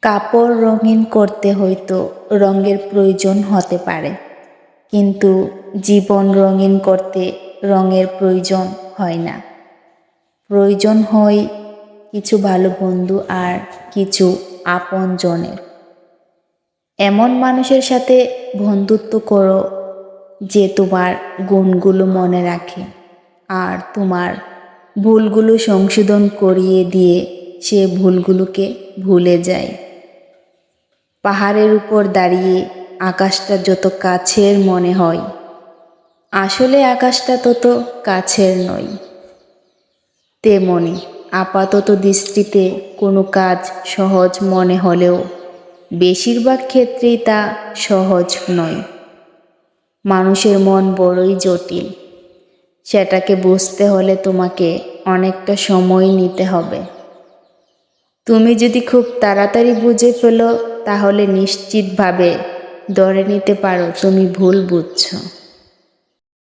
কাপড় রঙিন করতে হয়তো রঙের প্রয়োজন হতে পারে, কিন্তু জীবন রঙিন করতে রঙের প্রয়োজন হয় না। প্রয়োজন হয় কিছু ভালো বন্ধু আর কিছু আপনজনের। এমন মানুষের সাথে বন্ধুত্ব করো যে তোমার গুণগুলো মনে রাখে আর তোমার ভুলগুলো সংশোধন করিয়ে দিয়ে সে ভুলগুলোকে ভুলে যায়। পাহাড়ের উপর দাঁড়িয়ে আকাশটা যত কাছের মনে হয়, আসলে আকাশটা তত কাছের নয়। তেমনি আপাতত দৃষ্টিতে কোনো কাজ সহজ মনে হলেও বেশিরভাগ ক্ষেত্রেই তা সহজ নয়। মানুষের মন বড়ই জটিল, সেটাকে বুঝতে হলে তোমাকে অনেকটা সময় নিতে হবে। তুমি যদি খুব তাড়াতাড়ি বুঝে ফেলো, তাহলে নিশ্চিতভাবে ধরে নিতে পারো তুমি ভুল বুঝছো।